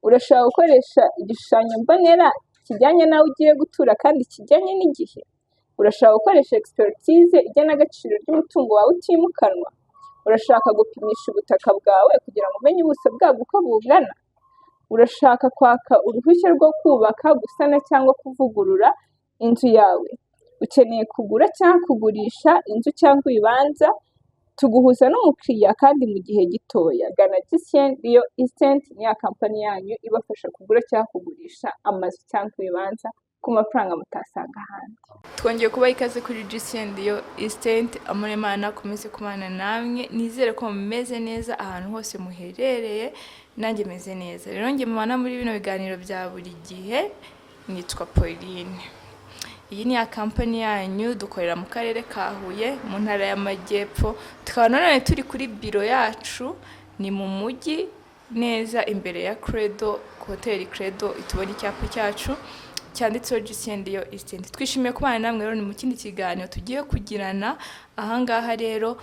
Urashaka gukoresha igishushanyo mbonera kijyanye n'aho ugiye gutura kandi kijyanye n'igihe? Urashaka gukoresha expertise igena agaciro ry'umutungo wawe utimukanwa? Urashaka gupimisha ubutaka bwawe kugira ngo umenye ubuso bwabwo uko bungana? Urashaka kwaka uruhushya rwo kubaka, gusana cyangwa kuvugurura inzu yawe? Ukeneye kugura cyangwa kugurisha inzu cyangwa ibibanza? Tuguhuza n'umukiriya kandi mu gihe gitoya. Gana GCN Real Estate ni ya kampani yanyu ibafasha kugura cyangwa kugurisha amazu cyangwa ibibanza ku mafaranga mutasanga ahandi. Twongeye kubaha ikaze kuri GCN Real Estate. Amuremana akomeze kubana namwe, nizere ko mumeze neza ahantu hose muherereye, nanjye meze neza. Rero ngiye mubana muri bino biganiro bya buri gihe, nitwa Pauline. Iyi ni ya kampani yanyu, dukorera mu karere ka Huye mu ntara y'Amajyepfo. Tukaba none turi kuri biro yacu, ni mu mujyi neza imbere ya Credo, Hotel Credo. Itubona icyapa cyacu cyanditseho GCN Real Estate. Twishimiye kubana namwe rero, ni mu kindi kiganiro tugiye kugirana. Ahangaha rero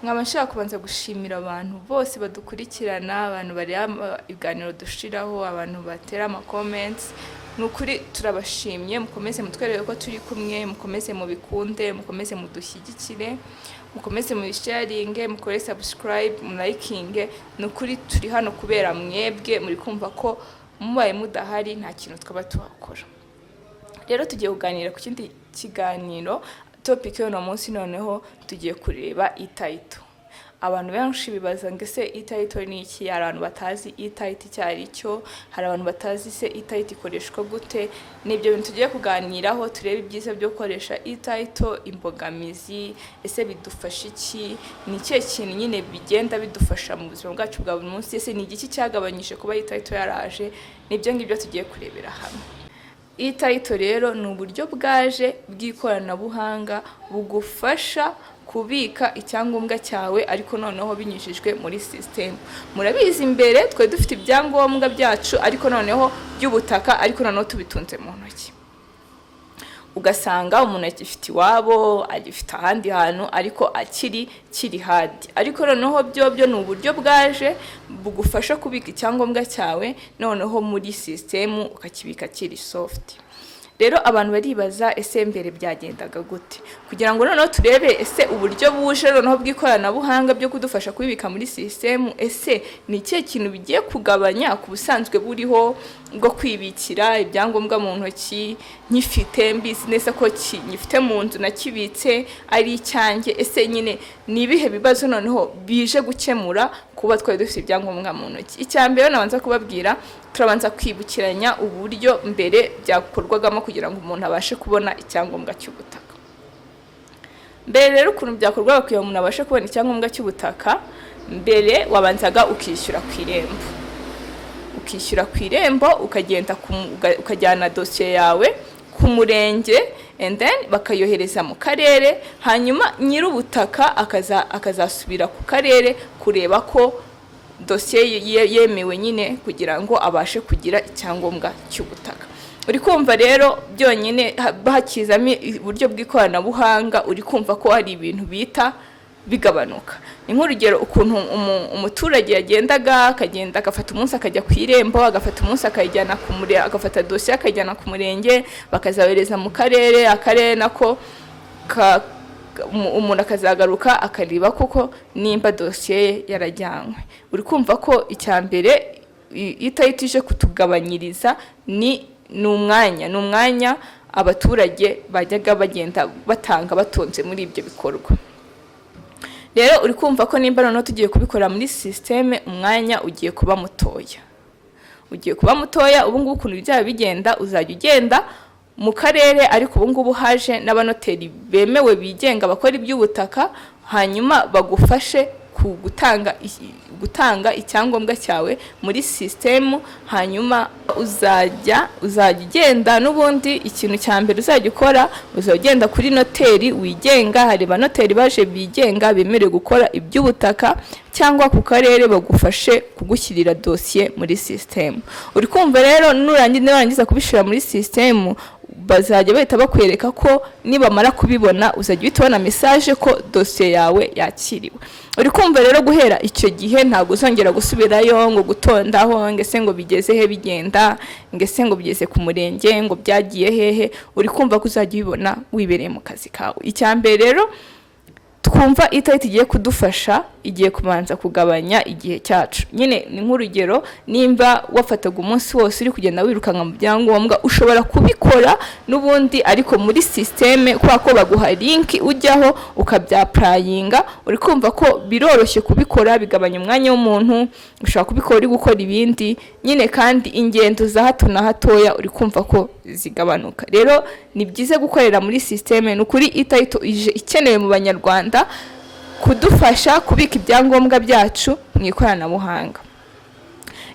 nkaba nshaka kubanza gushimira abantu bose badukurikirana, abantu bari ibiganiro dushiraho, abantu batera ama comments. Nukuri turabashimye, mukomeze mutwerere ko turi kumwe, mukomeze mu bikunde, mukomeze mudushyigikire, mukomeze mu sharing, mukore subscribe, mu liking. Nukuri turi hano kubera mwebwe, muri kumva ko mubaye mudahari nta kintu twaba tuhakora. Rero tugiye kuganira ku kindi kiganiro. Topic yo no munsi noneho tugiye kureba e-title. Abantu benshi bibaza ngo se e-title ni iki? Hari abantu batazi e-title cyari cyo, hari abantu batazi se e-title ikoreshwa gute. Nibyo bintu tugiye kuganiraho, turebe ibyiza byo gukoresha e-title, imbogamizi, ese bidufasha iki, ni cyo kintu nyine bigenda bidufasha mu buzima bwacu bwa buri munsi, ese ni igiki cyagabanyije kuba e-title yaraje. Nibyo ngibyo tugiye kurebera hamwe. E-title rero ni uburyo bwaje bw'ikoranabuhanga bugufasha kubika icyangombwa cyawe, ariko noneho binyujijwe muri system. Murabizi imbere twe dufite ibyangombwa byacu ariko noneho by'ubutaka, ariko noneho tubitunze mu ntoki. Ugasanga umuntu agifite iwabo, agifite ahandi hantu, ariko kiri hadi. Ariko noneho byo ni uburyo bwaje bugufasha kubika icyangombwa cyawe noneho muri system, ukakibika kiri soft. Rero abantu baribaza ese mbere byagendaga gute, kugira ngo noneho turebe ese uburyo buje noneho bw'ikoranabuhanga byo kudufasha kubibika muri system, ese ni ikihe kintu bigiye kugabanya ku busanzwe buriho bwo kwibikira ibyangombwa mu ntoki. Nyifite business ko nyifite mu nzu nakibitse ari icyanjye, ese nyine ni ibihe bibazo noneho bije gukemura kuba twari dufite ibyangombwa mu ntoki. Icyambere nabanza kubabwira, turabanza kwibukiranya uburyo mbere byakorwagamo kugira ngo umuntu abashe kubona icyangombwa cy'ubutaka. Mbere rero ukuntu byakorwaga kugira ngo umuntu abashe kubona icyangombwa cy'ubutaka, mbere wabanzaga ukishyura ku irembo. Ukishyura ku irembo, ukajyana dosiye yawe ku murenge, and then bakayohereza mu karere, hanyuma nyir'ubutaka akazasubira ku karere kureba ko dosiye yemewe nyine kugira ngo abashe kugira icyangombwa cy'ubutaka. Uri kumva rero byonyine bakizamo uburyo bw'ikoranabuhanga, uri kumva ko hari ibintu bita bigabanuka. Ni nk'urugero ukuntu umuturage yagendaga akagenda agafata umunsi akajya ku irembo, agafata umunsi akayijyana ku murenge, agafata dosiye akajyana ku murenge, bakazabereza mu karere, akarere nako umuntu akazagaruka akareba kuko nimba dosiye yarajyanywe. Uri kumva ko icyambere itayitije kutugabanyiriza ni umwanya abaturage bajyaga bagenda batanga batonze muri ibyo bikorwa. Rero uri kumva ko nimba noneho tugiye kubikora muri system, umwanya ugiye kuba mutoya. Ubu ngubu ukuntu byaba bigenda, uzajya ugenda mu karere, ariko ubu ngubu haje n'abanoteri bemewe bigenga bakora iby'ubutaka, hanyuma bagufashe gutanga icyangombwa cyawe muri system. Hanyuma uzajya ugenda n'ubundi, ikintu cya mbere uzajya ukora, uzagenda kuri noteri wigenga. Hari banoteri baje bigenga bemerewe gukora iby'ubutaka, cyangwa ku karere bagufashe kugushyirira dosiye muri system. Uri kumva rero nurangiza kubishira muri system, bazajya bahita bakwereka ko nibamara kubibona uzajya uhita ubona message ko dosiye yawe yakiriwe. Uri kumva rero guhera icyo gihe ntabwo uzongera gusubirayo ngo gutondaho ngese ngo bigeze he bigenda ngese ngo bigeze ku murenge ngo byagiye hehe. Uri kumva ko uzajya ubibona wibereye mu kazi kawe. Icyambere rero twumva itariki igiye kudufasha igiye kubanza kugabanya igihe cyacu. Nyine ni nk'urugero, nimba wafataga umunsi wose uri kugenda wirukanka mu byangombwa, ushobora kubikora n'ubundi ariko muri systeme kwa ko baguha link ujyaho ukabyaprayinga. Uri kumva ko biroroshye kubikora, bigabanya umwanya w'umuntu, ushobora kubikora uri gukora ibindi nyine, kandi ingendo za hato na hatoya uri kumva ko zigabanuka. Rero ni byiza gukorera muri systeme. Nukuri itariki ije ikenewe mu Banyarwanda kudufasha kubika ibyangombwa byacu mu ikoranabuhanga.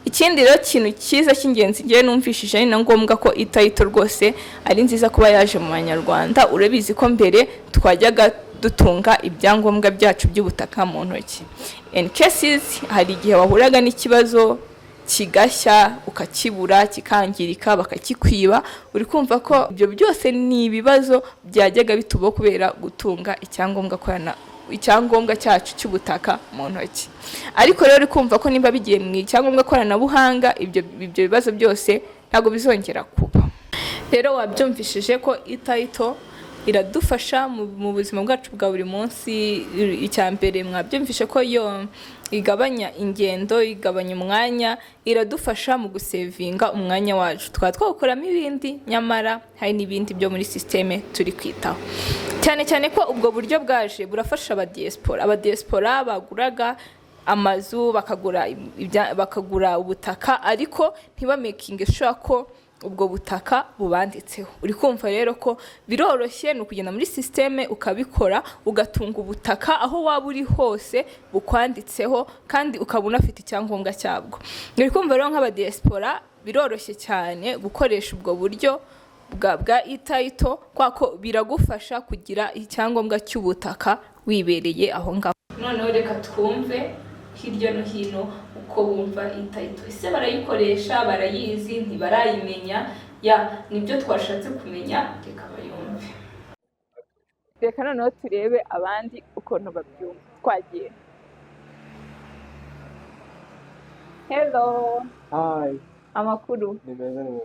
Ikindi rero kintu cyiza cy'ingenzi ngiye numvishije ni ngombwa ko itariki rwose ari nziza kuba yaje mu Banyarwanda. Urabizi ko mbere twajyaga dutunga ibyangombwa byacu by'ubutaka mu ntoki. In cases hari igihe wahuraga n'ikibazo kigashya ukakibura kikangirika bakakikwiba. Uri kumva ko ibyo byose ni ibibazo byajyaga bitubo kubera gutunga icyangombwa cyacu cy'ubutaka mu ntoki. Ariko rero uri kumva ko nimba bigiye mu icyangombwa koranabuhanga ibyo bibazo byose ntago bizongera kuba. Rero wabyumvishije ko itariki iradufasha mu buzima bwacu bwa buri munsi. Icyambere mwabyumvishe ko yo igabanya ingendo, igabanya umwanya, iradufasha mu gusevinga umwanya wacu. Twakoramo ibindi, nyamara hari n'ibindi byo muri systeme turi kwitaho. Cyane ko ubwo buryo bwaje burafasha abadiaspora baguraga amazu bakagura ubutaka ariko ntibamakinge sure ko ubwo butaka bubanditseho. Uri kumva rero ko biroroshye no kugenda muri systeme ukabikora, ugatunga ubutaka aho waba uri hose bukwanditseho kandi ukabona afite icyangombwa cyabwo. Uri kumva rero nk'abadiaspora biroroshye cyane gukoresha ubwo buryo bwa itariki kwako biragufasha kugira icyangombwa cy'ubutaka wibereye aho ngaho. Noneho reka twumve hirya no hino uko bumva itariki. Ese barayikoresha, barayizi, ntibarayimenya? Nibyo twashatse kumenya, reka bayumve. Reka noneho turebe abandi ukuntu babyumva. Twagiye. Hello. Hi. Amakuru. Nimeze.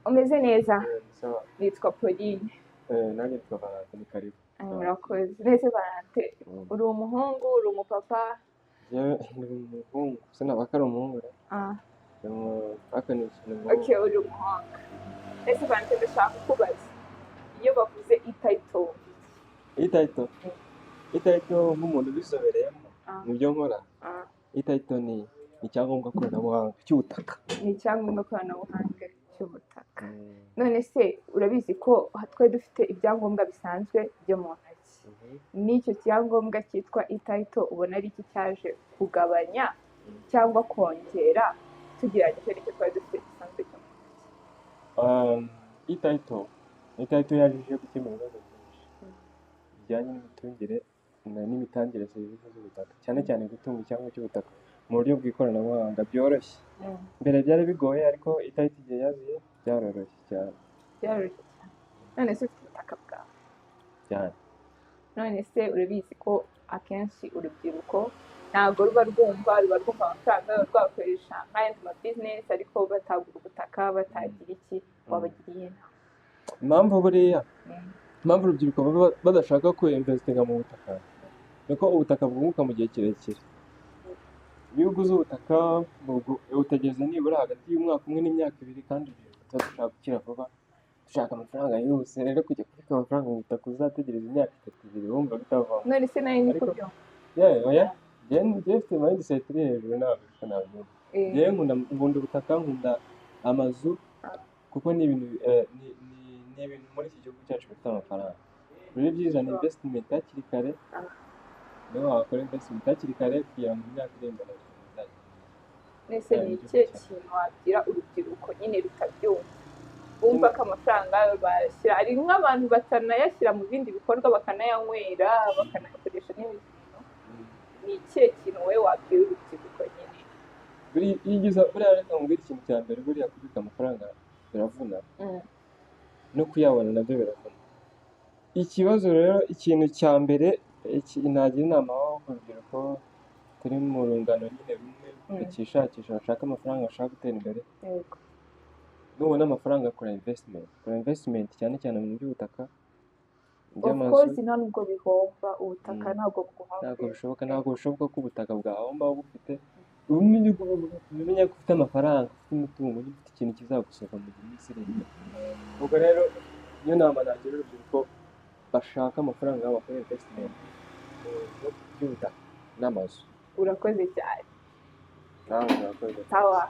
Umeze neza? Sawa. Nitwa Pauline. Nanjye nitwa Valente, ni karibu. Murakoze. Nese Valente, uri umuhungu, uri umupapa? Yewe ni umuhungu, sinabakara umuhungu. Okay, uri umuhungu. Nese Valente, ndashaka kubaza. Iyo bavuze itariki. Itariki nk'umuntu ubisobereyemo mu byo nkora. Itariki ni icyangombwa koranabuhanga cy'ubutaka. Ni icyangombwa koranabuhanga cy'ubutaka. None se urabizi ko twe dufite ibyangombwa bisanzwe byo mu ntoki. N'icyo cyangombwa cyitwa itariki ubona ari iki cyaje kugabanya cyangwa kongera tugereranyije n'icyo twari dufite gisanzwe cyo mu ntoki? Itariki yaje gukemura ibibazo byinshi bijyanye n'imitungire n'imitangire serivisi z'ubutaka, cyane gutunga icyangombwa cy'ubutaka mu buryo bw'ikoranabuhanga byoroshye. Mbere byari bigoye ariko itariki igihe yaziye byaroroshye cyane. None se ufite ubutaka bwawe? Cyane. None se urabizi ko akenshi urubyiruko ntabwo ruba rwumva amafaranga rwakoresha nk'ayandi ma business ariko batagura ubutaka batagira iki, wabagiriye inama? Impamvu urubyiruko badashaka kwinvestinga mu butaka nuko ubutaka bwunguka mu gihe kirekire. Iyo uguze ubutaka utegereza nibura hagati y'umwaka umwe n'imyaka ibiri, kandi dushaka gukira vuba, dushaka amafaranga yihuse. Rero kujya kubika amafaranga mu butaka uzategereza imyaka 3 wumva bitavamo. None se nayo niko byumva? Njye mfite mindset iri hejuru ntabwo. Njye nkunda ubutaka, nkunda amazu kuko ni ibintu muri iki gihugu cyacu bifite amafaranga. Rero byiza ni investment hakiri kare. Niyo wakora investment hakiri kare kugira ngo imyaka iri imbere bizagende. Nese ni ikihe kintu wabwira urubyiruko nyine rutabyumva, bumva ko amafaranga bashyira ari nk'abantu batanayashyira mu bindi bikorwa bakanayanywera bakanayakoresha n'ibindi bintu? Ni ikihe kintu wowe wabwira urubyiruko nyine? Buriya reka nkubwire ikintu cya mbere, buriya kubika amafaranga biravuna. no kuyabona nabyo biravuna. Ikibazo rero, ikintu cya mbere nagira inama urubyiruko turi mu rungano nyine rumwe bakishakisha bashaka amafaranga bashaka gutera imbere, nubona amafaranga kora investment cyane cyane mu by'ubutaka of course nta nubwo bihomba ubutaka ntabwo ntabwo bishoboka ko ubutaka bwahomba bufite umenya ko ufite amafaranga, ufite umutungo, ufite ikintu kizagusohoka mu gihe minsi iri imbere. Ubwo rero niyo nama nagira urubyiruko bashaka amafaranga yabo bakora investment mu by'ubutaka n'amazu. Urakoze cyane. Urakoze. Sawa.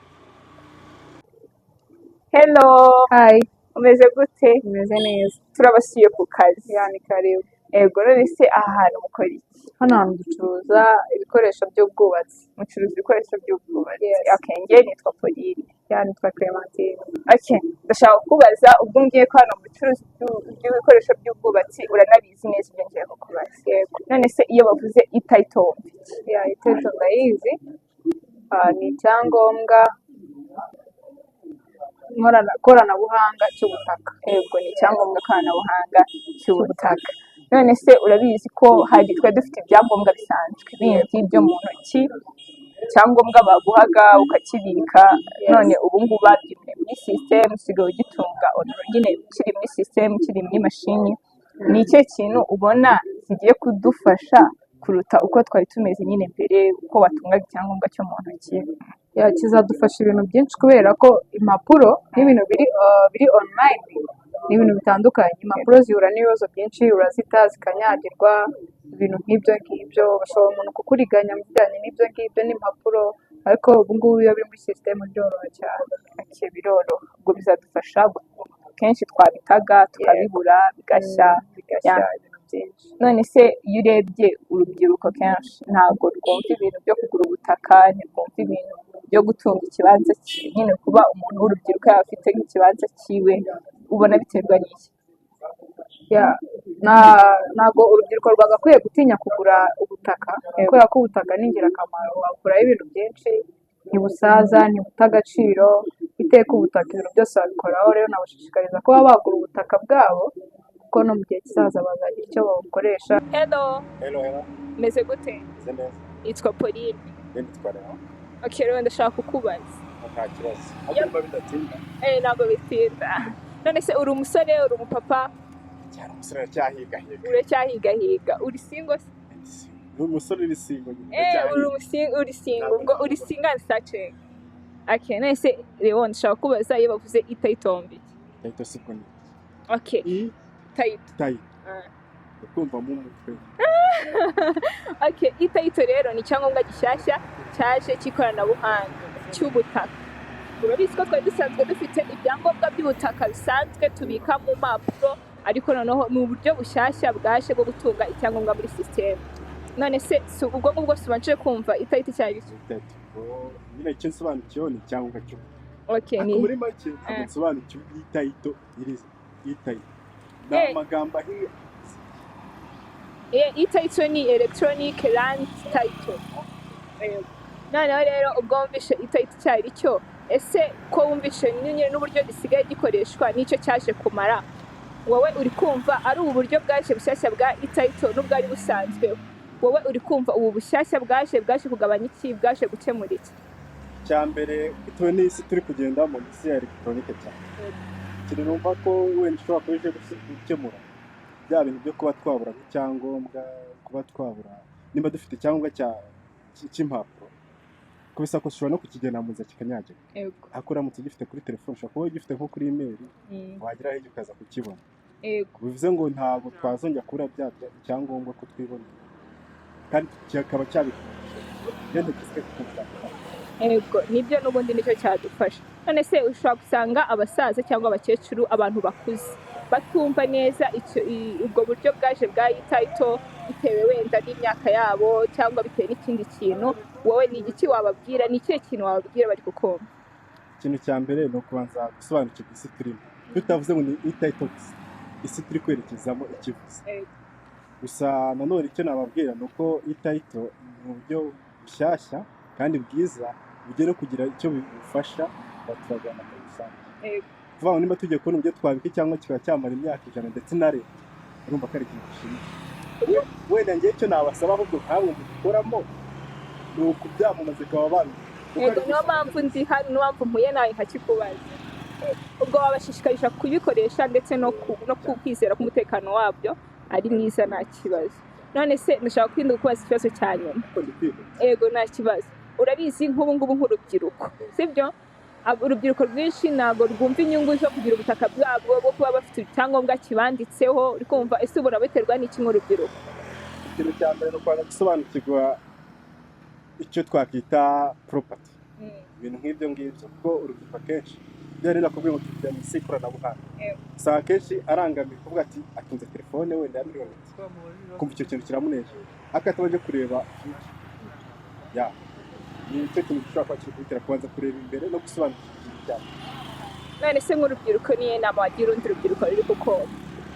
Hello. Hi. Umeze gute? Umeze neza. Turabasuye ku kazi. Yani karibu. Ego none se aha hantu mukora iki? Hano hantu ducuruza ibikoresho by'ubwubatsi. Mucuruza ibikoresho by'ubwubatsi? Okay, njye nitwa Pauline. Nitwa Clementine. Okay, ndashaka kukubaza ubwo ngiye ko hano mucuruzi by'ibikoresho by'ubwubatsi uranabizi neza ibyo ngiye kukubaza. Yego. None se iyo bavuze ititle, ititle ndayizi. Ni icyangombwa koranabuhanga cy'ubutaka. Yego, ni icyangombwa koranabuhanga cy'ubutaka. None se urabizi ko hari twe dufite ibyangombwa bisanzwe bindi byo mu ntoki, icyangombwa baguhaga ukakibika, none ubu ngubu babyimye muri sisiteme usigaye ugitunga nyine kiri muri sisiteme, kiri muri mashini. Ni icyo kintu ubona kigiye kudufasha kuruta uko twari tumeze nyine mbere, uko watungaga icyangombwa cyo mu ntoki? Kizadufasha ibintu byinshi kubera ko impapuro n'ibintu biri online ni ibintu bitandukanye. Impapuro zihura n'ibibazo byinshi, urazita zikanyagirwa, ibintu nk'ibyo ngibyo, bashobora umuntu kukuriganya mu bijyanye n'ibyo ngibyo n'impapuro, ariko ubu ngubu iyo biri muri sisiteme byoroha cyane. Biroroha, ubwo bizadufasha. Kenshi twabitaga tukabibura bigashya ibintu byinshi. None se iyo urebye urubyiruko kenshi ntabwo rwumva ibintu byo kugura ubutaka, ntirwumva ibintu byo gutunga ikibanza nyine, kuba umuntu w'urubyiruko yaba afite nk'ikibanza cyiwe, ubona biterwa n'iki? Ntabwo urubyiruko rwagakwiye gutinya kugura ubutaka, kubera ko ubutaka ni ingirakamaro, wakuraho ibintu byinshi, ntibusaza, ntibuta agaciro, iteka ubutaka ibintu byose babikoraho. Rero nabashishikariza kuba bagura ubutaka bwabo, kuko no mu gihe kizaza bazagira icyo babukoresha. Hello. Meze gute? Meze neza. Yitwa Pauline. Nitwa Leo. Okay, rero ndashaka kukubaza. Nta kibazo. Ariko bidatinda. Ntabwo bitinda. None se uri umusore, uri umupapa? Cyane umusore cyahigahiga. Uracyahigahiga. Uri single se? Uri umusore uri single. Uri single. Ubwo uri single searching. Okay, none se rero ndashaka kukubaza iyo bavuze ititle mbi. Ititle siko ni. Okay. Title. Ukumva mu mutwe. Okay, ititle rero ni icyangombwa gishyashya cyaje cy'ikoranabuhanga cy'ubutaka. Urabizi ko twari dusanzwe dufite ibyangombwa by'ubutaka bisanzwe tubika mu mpapuro, ariko noneho ni uburyo bushyashya bwaje bwo gutunga icyangombwa muri sisiteme. None se ubwo ngubwo subanje kumva ititle cyari cyo? Nyine icyo nsobanukiyeho ni icyangombwa cyo. Okay, ni muri make nsobanukiwe ititle ititle. Amagambo ahiye. Ititle ni electronic land title. Noneho rero ubwo wumvishe ititle cyari cyo, ese ko wumvishe nyine n'uburyo gisigaye gikoreshwa n'icyo cyaje kumara, wowe uri kumva ari ubu buryo bwaje bushyashya bwa ititle n'ubwo ari busanzwe, wowe uri kumva ubu bushyashya bwaje kugabanya iki, bwaje gukemura iki? Cya mbere bitewe n'isi turi kugenda mu isi ya elegitoronike cyane, kiri numva ko wenda ushobora kuba uje gukemura bya bintu byo kuba twabura nk'icyangombwa, kuba twabura nimba dufite icyangombwa cy'impapuro, ko bisa ko ushobora no kukigena mu nzira kikanyagira. Ariko uramutse ugifite kuri telefone, ushobora kuba ugifite nko kuri email, wageraho hirya ukaza kukibona. Bivuze ngo ntabwo twazongera kubura bya icyangombwa ko twibonera, kandi kikaba cyabikoresha genda gisike kukumva. Nibyo n'ubundi nicyo cyadufasha. None se ushobora gusanga abasaza cyangwa abakecuru, abantu bakuze batumva neza ubwo buryo bwaje bwa ititle, bitewe wenda n'imyaka yabo cyangwa bitewe n'ikindi kintu, wowe ni iki wababwira? Ni ikihe kintu wababwira bari kukumva? Ikintu cya mbere ni ukubanza gusobanukirwa isi turimo, tutavuze ngo ni ititle gusa, isi turi kwerekezamo ikivuze. Gusa nanone icyo nababwira ni uko ititle ni uburyo bushyashya kandi bwiza bugiye no kugira icyo bifasha abaturarwanda muri rusange. kuvuga ngo niba tugiye kubona uburyo twabika cyangwa kikaba cyamara imyaka 100 ndetse na leta urumva ko ari ikintu gishimishije. Wenda njye icyo nabasaba ahubwo ntabwo mubikoramo ni ukubyamamaza ikaba abantu yego niyo mpamvu ndi hano, niyo mpamvu mpuye nawe nkakikubaza. Ubwo wabashishikarisha kubikoresha ndetse no kwizera ko umutekano wabyo ari mwiza nta kibazo. None se ndashaka kwinda kubaza ikibazo cya nyuma. Yego nta kibazo. Urabizi nk'ubu ngubu nk'urubyiruko sibyo? Urubyiruko rwinshi ntabwo rwumva inyungu zo kugira ubutaka bwabwo bwo kuba bafite icyangombwa kibanditseho. Uri kumva ese ubona biterwa n'iki nk'urubyiruko? Ikintu cya mbere ni ukubanza gusobanukirwa icyo twakwita property, ibintu nk'ibyo ngibyo, kuko urubyiruko akenshi byari nakubwiye ngo tujya mu isi y'ikoranabuhanga, usanga akenshi arangamiye kuvuga ati atunze telefone wenda ya miliyoni, kumva icyo kintu kiramunejeje akahita bajya kureba ni icyo kintu gishobora kuba kiri kubitera kubanza kureba imbere no gusobanukirwa ikintu cyane. None se nk'urubyiruko niyo nama wagira urundi rubyiruko ruri gukora?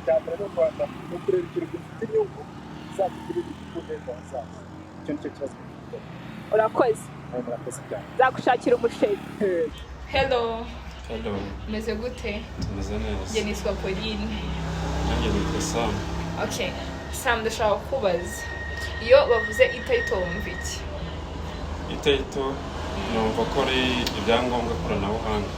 Icya mbere ni ukubanza no kureba ikintu gifite inyungu zatugirira igihugu neza hazaza. Icyo ni cyo kibazo gifite. Urakoze. Murakoze cyane. Nzagushakira umusheri. Hello. Hello. Umeze gute? Tumeze neza. Njye nitwa Pauline. Nanjye nitwa Sam. Okay. Sam, ndashaka kubaza. Iyo bavuze itarito wumva iki? Itarito numva ko ari ibyangombwa koranabuhanga.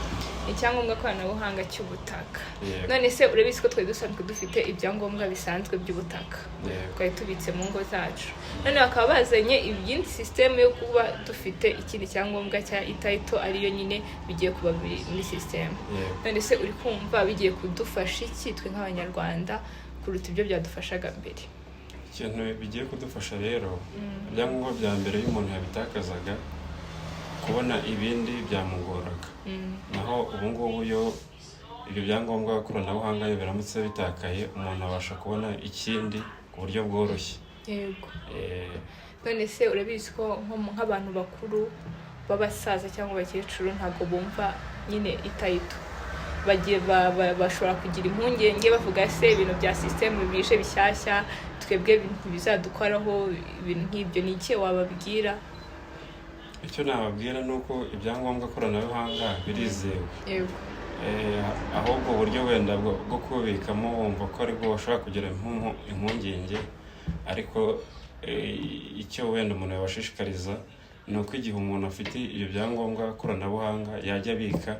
Icyangombwa koranabuhanga cy'ubutaka. Yego. None se urabizi ko twari dusanzwe dufite ibyangombwa bisanzwe by'ubutaka. Yego. Twari tubitse mu ngo zacu. None bakaba bazanye iyindi system yo kuba dufite ikindi cyangombwa cya itarito ariyo nyine bigiye kuba muri system. Yego. None se uri kumva bigiye kudufasha iki twe nk'abanyarwanda kuruta ibyo byadufashaga mbere? Ikintu bigiye kudufasha rero, ibyangombwa bya mbere y'umuntu yabitakazaga kubona ibindi byamugoraga. Naho ubu ngubu yo ibyo byangombwa koranabuhanga biramutse bitakaye, umuntu abasha kubona ikindi ku buryo bworoshye. Yego. None se urabizi ko nk'abantu bakuru b'abasaza cyangwa abakecuru ntabwo bumva nyine itarito, bashobora kugira impungenge bavuga se ibintu bya system bije bishyashya twebwe bizadukoraho ibintu nk'ibyo. Ni iki wababwira? Icyo nababwira ni uko ibyangombwa koranabuhanga birizewe. Yego. Ahubwo uburyo wenda bwo kubikamo wumva ko aribwo bashobora kugira impungenge, ariko icyo wenda umuntu yabashishikariza ni uko igihe umuntu afite ibyo byangombwa koranabuhanga yajya abika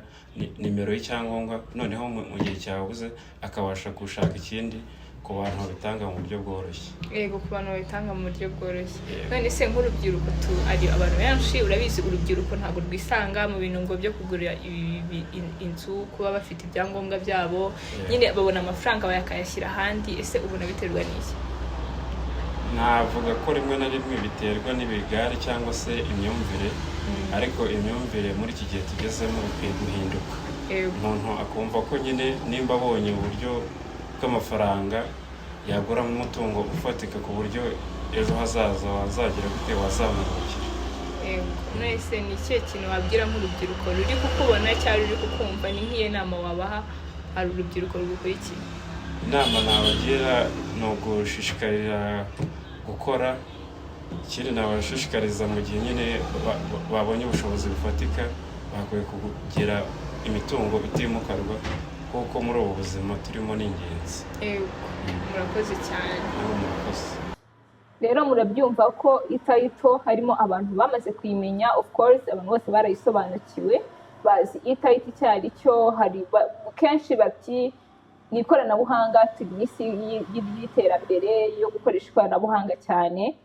nimero y'icyangombwa, noneho mu gihe cyabuze akabasha gushaka ikindi ku bantu babitanga mu buryo bworoshye. Yego, ku bantu babitanga mu buryo bworoshye. None se nk'urubyiruko ari abantu benshi, urabizi urubyiruko ntabwo rwisanga mu bintu ngo byo kugurira inzu, kuba bafite ibyangombwa byabo nyine babona amafaranga bakayashyira ahandi. Ese ubona biterwa n'iki? Navuga ko rimwe na rimwe biterwa n'ibigare cyangwa se imyumvire, ariko imyumvire muri iki gihe tugezemo ikwiye guhinduka. Umuntu akumva ko nyine nimba abonye uburyo bw'amafaranga yaguramo umutungo ufatika ku buryo ejo hazaza wazagira gute wazamurukira. None se ni ikihe kintu wabwira nk'urubyiruko ruri kukubona cyangwa ruri kukumva? Ni nk'iyo nama wabaha hari urubyiruko rugukurikiye? Inama nabagira ni ugushishikarira gukora. Ikindi nabashishikariza mu gihe nyine babonye ubushobozi bufatika bakwiye kugira imitungo itimukanwa, kuko muri ubu buzima turimo ni ingenzi. Murakoze cyane. Murakoze. Rero murabyumva ko itarito harimo abantu bamaze kuyimenya, of course abantu bose barayisobanukiwe, bazi itarito icyo ari cyo. Hari kenshi bati ni ikoranabuhanga, turi mu isi y'iterambere yo gukoresha ikoranabuhanga cyane.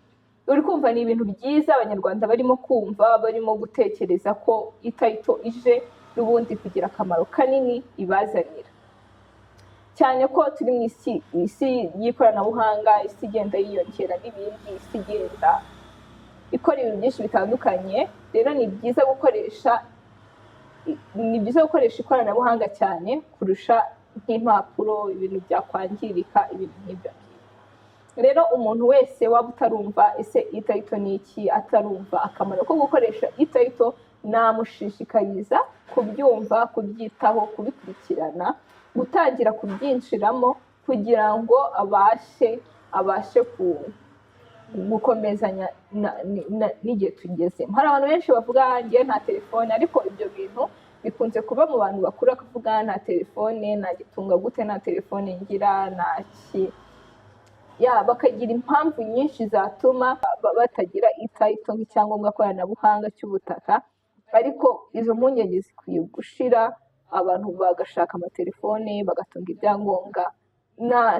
Uri kumva ni ibintu byiza abanyarwanda barimo kumva, barimo gutekereza ko itarito ije n'ubundi kugira akamaro kanini ibazanira, cyane ko turi mu isi y'ikoranabuhanga, isi igenda yiyongera n'ibindi, isi igenda ikora ibintu byinshi bitandukanye. Rero ni byiza gukoresha ikoranabuhanga cyane kurusha nk'impapuro, ibintu byakwangirika, ibintu nk'ibyo. Rero umuntu wese waba utarumva ese itarito ni iki, atarumva akamaro ko gukoresha itarito, namushishikariza kubyumva, kubyitaho, kubikurikirana, gutangira kubyinjiramo kugira ngo abashe gukomezanya n'igihe tugezemo. Hari abantu benshi bavuga ngiye nta telefone, ariko ibyo bintu bikunze kuba mu bantu bakuru akavuga nta telefone, nagitunga gute, nta telefone ngira, bakagira impamvu nyinshi zatuma batagira itayito nk'icyangombwa koranabuhanga cy'ubutaka, ariko izo mpungenge zikwiye gushira, abantu bagashaka amatelefone, bagatunga ibyangombwa,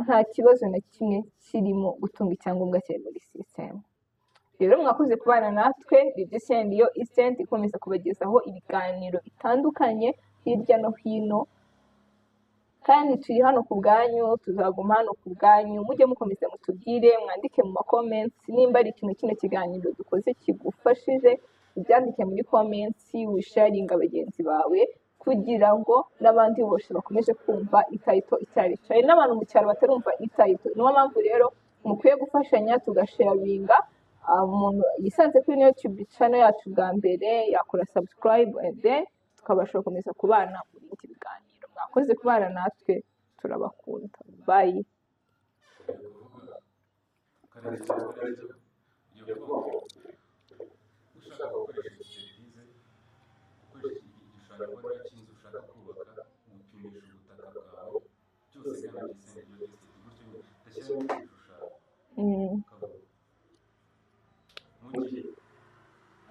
nta kibazo na kimwe kirimo gutunga icyangombwa cyari muri sisitemu. Rero mwakoze kubana natwe, Radio Instant ikomeza kubagezaho ibiganiro bitandukanye hirya no hino, kandi turi hano ku bwanyu, tuzaguma hano ku bwanyu, mujye mukomeza mutubwire, mwandike mu makomenti nimba ari ikintu kino kiganiro dukoze kigufashije, ubyandike muri komenti, wisharinga bagenzi bawe, kugira ngo n'abandi bose bakomeze kumva itayito icyo ari cyo. Hari n'abantu mu cyaro batarumva itayito, niyo mpamvu rero mukwiye gufashanya tugasharinga. Umuntu yisanze kuri YouTube channel yacu bwa mbere yakora subscribe, and then tukabasha gukomeza kubana mu bindi biganiro. Mwakoze kubana natwe, turabakunda. Bye.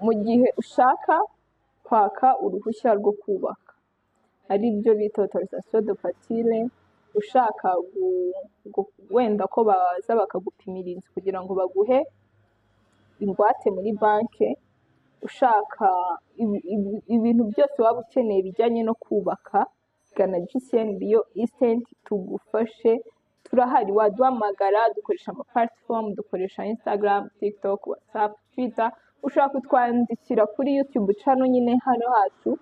Mu gihe ushaka kwaka uruhushya rwo kubaka, ari byo bita autorisation de partir, ushaka wenda ko baza bakagupimira inzu kugira ngo baguhe ingwate muri banki, ushaka ibintu byose waba ukeneye bijyanye no kubaka, gana Radio Instant tugufashe. Turahari, waduhamagara, dukoresha ama-platform, dukoresha Instagram, TikTok, WhatsApp, Twitter. Ushaka kutwandikira kuri YouTube channel nyine hano hacu,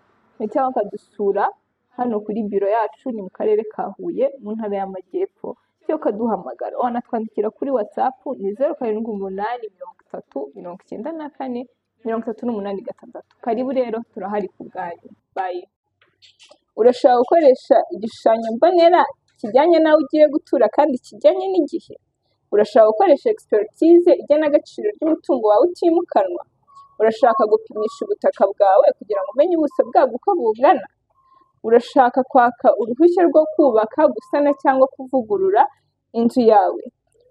cyangwa ukadusura hano kuri biro yacu, ni mu karere ka Huye mu ntara y'Amajyepfo, cyangwa ukaduhamagara. Wanatwandikira kuri WhatsApp ni 0788943886. Karibu rero, turahari ku bwanyu. Bye. Urashaka gukoresha igishushanyo mbonera kijyanye nawe ugiye gutura kandi kijyanye n'igihe? Urashaka gukoresha expertise igena agaciro ry'umutungo wawe utimukanwa? Urashaka gupimisha ubutaka bwawe kugira ngo umenye ubuso bwabwo uko bungana? Urashaka kwaka uruhushya rwo kubaka, gusana cyangwa kuvugurura inzu yawe?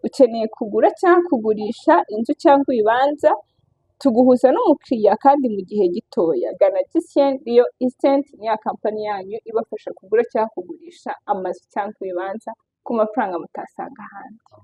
Ukeneye kugura cyangwa kugurisha inzu cyangwa ibibanza? Tuguhuza n'umukiriya kandi mu gihe gitoya. Gana Radio Instant, ni ya kampani yanyu ibafasha kugura cyangwa kugurisha amazu cyangwa ibibanza ku mafaranga mutasanga ahandi.